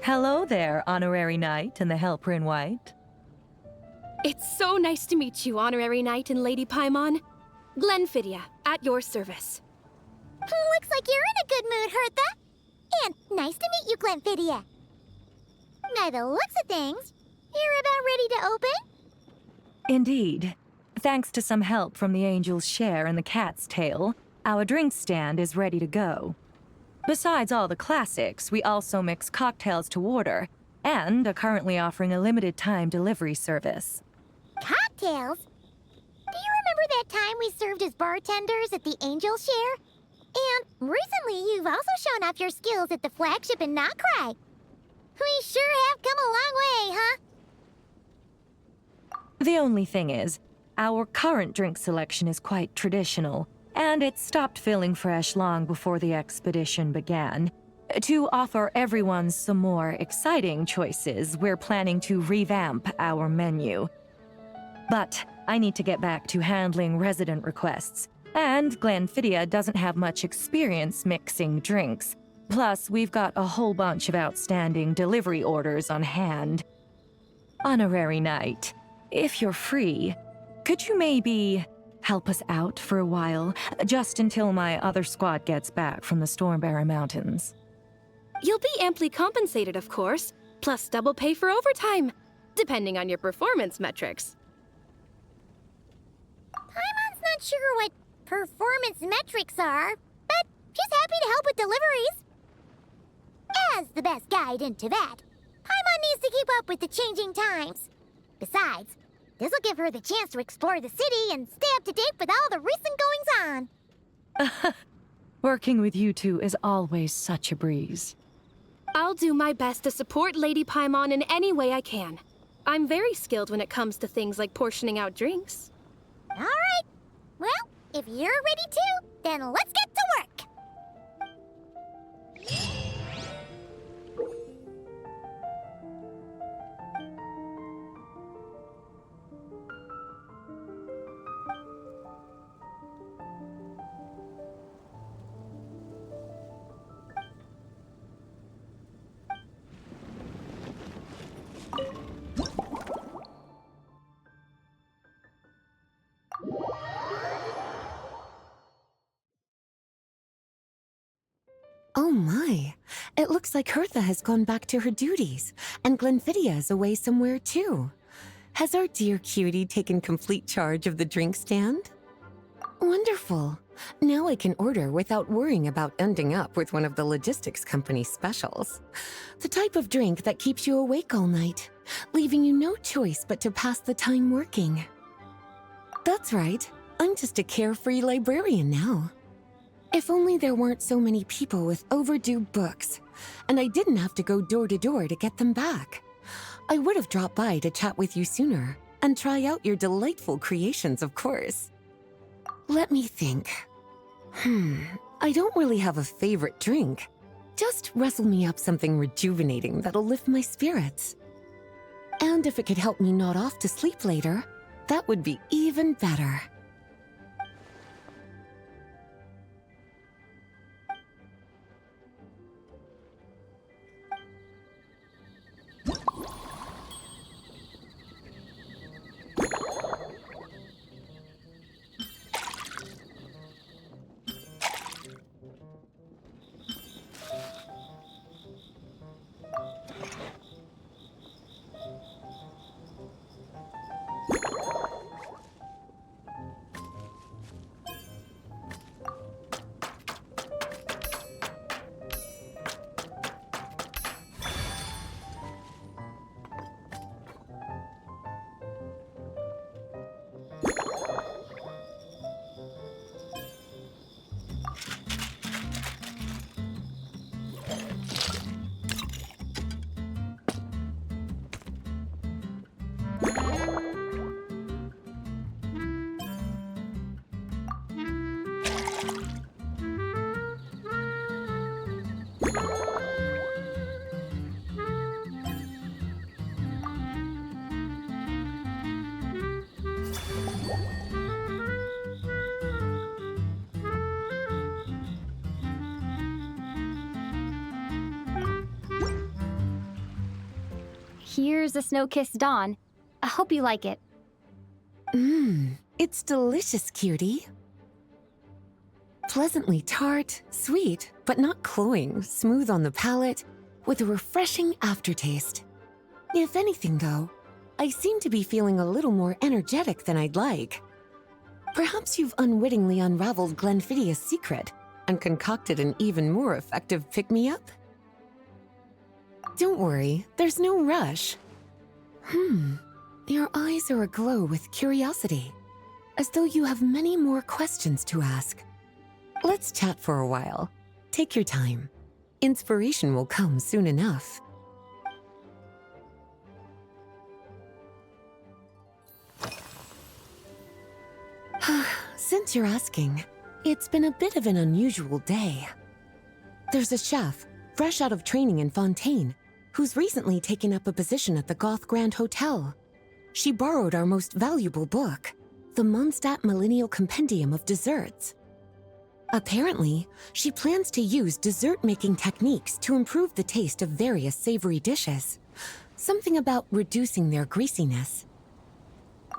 Hello there, Honorary Knight and the Helper in White. It's so nice to meet you, Honorary Knight and Lady Paimon. Glenfidia, at your service. Looks like you're in a good mood, Hertha. And nice to meet you, Glenfidia. By the looks of things, you're about ready to open? Indeed. Thanks to some help from the Angel's Share and the Cat's Tail, our drink stand is ready to go. Besides all the classics, we also mix cocktails to order, and are currently offering a limited-time delivery service. Cocktails? Do you remember that time we served as bartenders at the Angel Share? And recently, you've also shown off your skills at the flagship in Nocrai. We sure have come a long way, huh? The only thing is, our current drink selection is quite traditional, and it stopped feeling fresh long before the expedition began. To offer everyone some more exciting choices, we're planning to revamp our menu. But I need to get back to handling resident requests, and Glenfidia doesn't have much experience mixing drinks. Plus, we've got a whole bunch of outstanding delivery orders on hand. Honorary Knight, if you're free, could you maybe help us out for a while, just until my other squad gets back from the Stormbearer Mountains? You'll be amply compensated, of course, plus double pay for overtime, depending on your performance metrics. Paimon's not sure what performance metrics are, but she's happy to help with deliveries. As the best guide into that, Paimon needs to keep up with the changing times. Besides, this'll give her the chance to explore the city and stay up to date with all the recent goings-on. Working with you two is always such a breeze. I'll do my best to support Lady Paimon in any way I can. I'm very skilled when it comes to things like portioning out drinks. All right. Well, if you're ready to, then let's get to work. Oh my, it looks like Hertha has gone back to her duties, and Glenfidia is away somewhere too. Has our dear cutie taken complete charge of the drink stand? Wonderful. Now I can order without worrying about ending up with one of the logistics company's specials. The type of drink that keeps you awake all night, leaving you no choice but to pass the time working. That's right, I'm just a carefree librarian now. If only there weren't so many people with overdue books, and I didn't have to go door to door to get them back. I would have dropped by to chat with you sooner, and try out your delightful creations, of course. Let me think. I don't really have a favorite drink. Just rustle me up something rejuvenating that'll lift my spirits. And if it could help me nod off to sleep later, that would be even better. Here's a snow-kissed dawn. I hope you like it. It's delicious, cutie. Pleasantly tart, sweet, but not cloying, smooth on the palate, with a refreshing aftertaste. If anything, though, I seem to be feeling a little more energetic than I'd like. Perhaps you've unwittingly unraveled Glenfiddia's secret and concocted an even more effective pick-me-up? Don't worry, there's no rush. Your eyes are aglow with curiosity, as though you have many more questions to ask. Let's chat for a while. Take your time. Inspiration will come soon enough. Since you're asking, it's been a bit of an unusual day. There's a chef, fresh out of training in Fontaine, who's recently taken up a position at the Goth Grand Hotel. She borrowed our most valuable book, the Mondstadt Millennial Compendium of Desserts. Apparently, she plans to use dessert-making techniques to improve the taste of various savory dishes. Something about reducing their greasiness.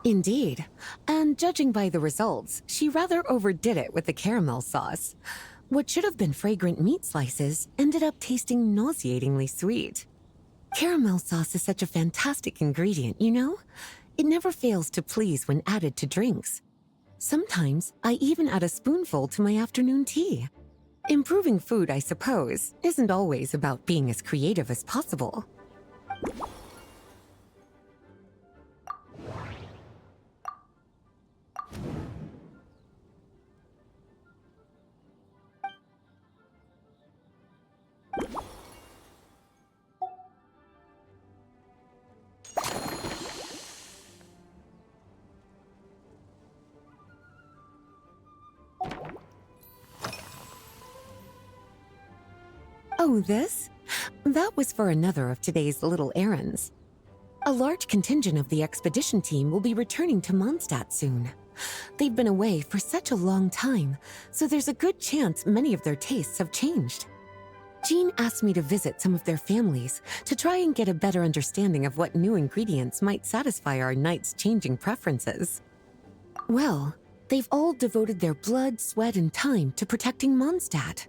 Indeed, and judging by the results, she rather overdid it with the caramel sauce. What should have been fragrant meat slices ended up tasting nauseatingly sweet. Caramel sauce is such a fantastic ingredient, you know? It never fails to please when added to drinks. Sometimes, I even add a spoonful to my afternoon tea. Improving food, I suppose, isn't always about being as creative as possible. Oh, this? That was for another of today's little errands. A large contingent of the expedition team will be returning to Mondstadt soon. They've been away for such a long time, so there's a good chance many of their tastes have changed. Jean asked me to visit some of their families to try and get a better understanding of what new ingredients might satisfy our knights' changing preferences. Well, they've all devoted their blood, sweat, and time to protecting Mondstadt.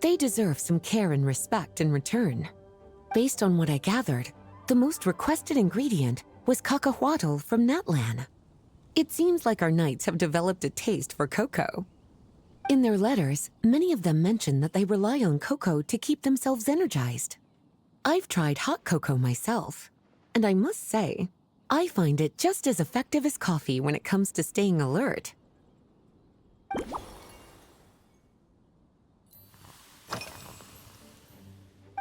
They deserve some care and respect in return. Based on what I gathered, the most requested ingredient was cacahuatl from Natlan. It seems like our knights have developed a taste for cocoa. In their letters, many of them mention that they rely on cocoa to keep themselves energized. I've tried hot cocoa myself, and I must say, I find it just as effective as coffee when it comes to staying alert.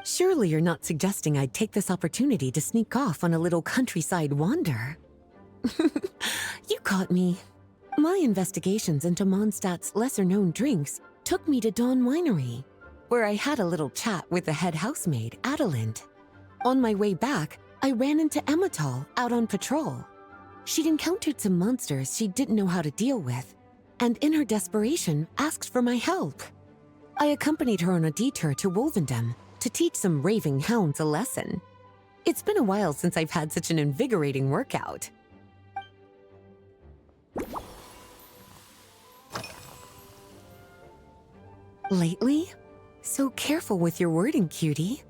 Surely you're not suggesting I'd take this opportunity to sneak off on a little countryside wander? You caught me. My investigations into Mondstadt's lesser-known drinks took me to Dawn Winery, where I had a little chat with the head housemaid, Adelind. On my way back, I ran into Emmetall out on patrol. She'd encountered some monsters she didn't know how to deal with, and in her desperation, asked for my help. I accompanied her on a detour to Wolvendom to teach some raving hounds a lesson. It's been a while since I've had such an invigorating workout. Lately? So careful with your wording, cutie.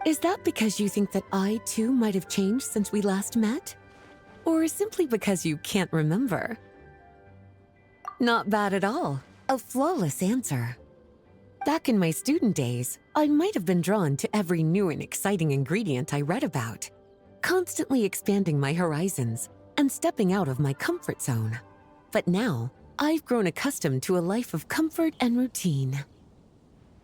Is that because you think that I, too, might have changed since we last met? Or simply because you can't remember? Not bad at all. A flawless answer. Back in my student days, I might have been drawn to every new and exciting ingredient I read about, constantly expanding my horizons and stepping out of my comfort zone. But now, I've grown accustomed to a life of comfort and routine.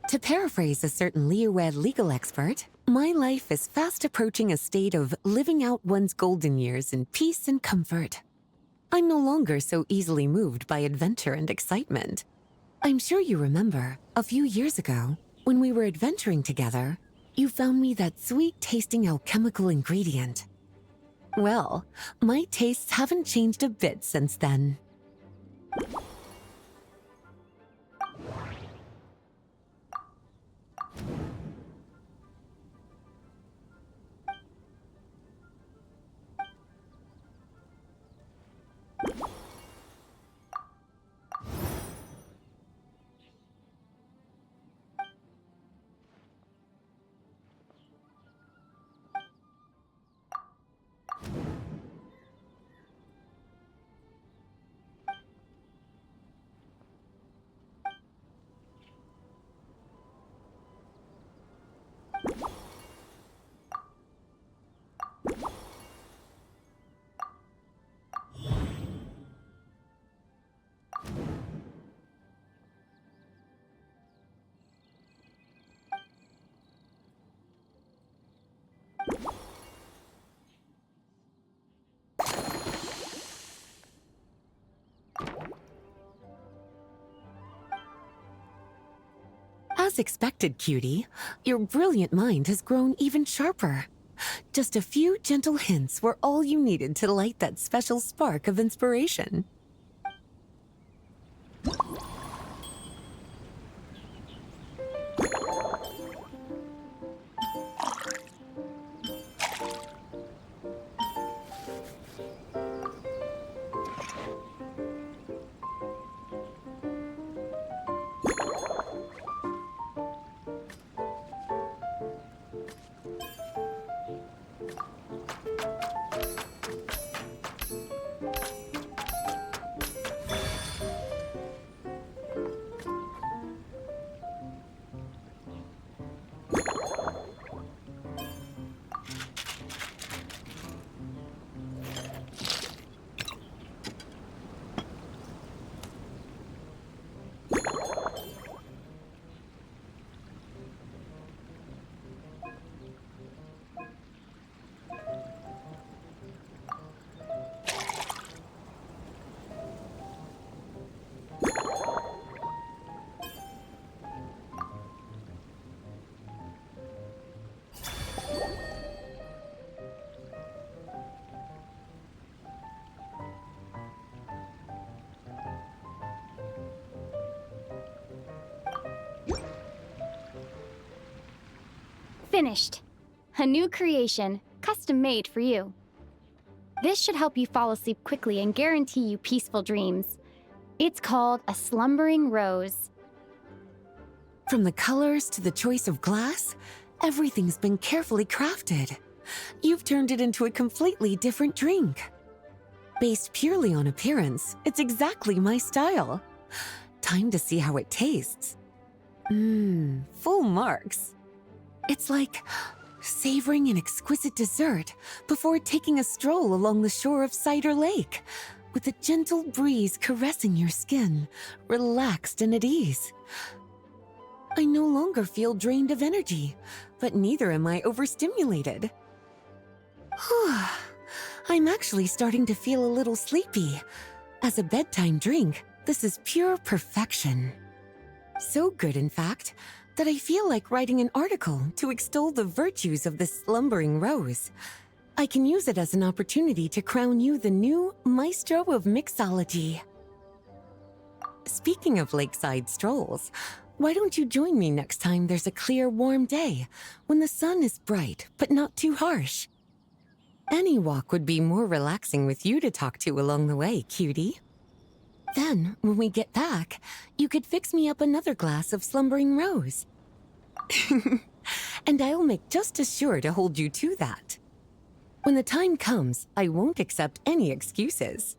To paraphrase a certain Leewed legal expert, my life is fast approaching a state of living out one's golden years in peace and comfort. I'm no longer so easily moved by adventure and excitement. I'm sure you remember, a few years ago, when we were adventuring together, you found me that sweet-tasting alchemical ingredient. Well, my tastes haven't changed a bit since then. As expected, cutie, your brilliant mind has grown even sharper. Just a few gentle hints were all you needed to light that special spark of inspiration. Finished. A new creation, custom made for you. This should help you fall asleep quickly and guarantee you peaceful dreams. It's called a slumbering rose. From the colors to the choice of glass, everything's been carefully crafted. You've turned it into a completely different drink. Based purely on appearance, it's exactly my style. Time to see how it tastes. Full marks. It's like savoring an exquisite dessert before taking a stroll along the shore of Cider Lake, with a gentle breeze caressing your skin, relaxed and at ease. I no longer feel drained of energy, but neither am I overstimulated. I'm actually starting to feel a little sleepy. As a bedtime drink, this is pure perfection. So good, in fact, that I feel like writing an article to extol the virtues of this slumbering rose. I can use it as an opportunity to crown you the new maestro of mixology. Speaking of lakeside strolls, why don't you join me next time there's a clear, warm day, when the sun is bright but not too harsh? Any walk would be more relaxing with you to talk to along the way, cutie. Then, when we get back, you could fix me up another glass of slumbering rose. And I'll make just as sure to hold you to that. When the time comes, I won't accept any excuses.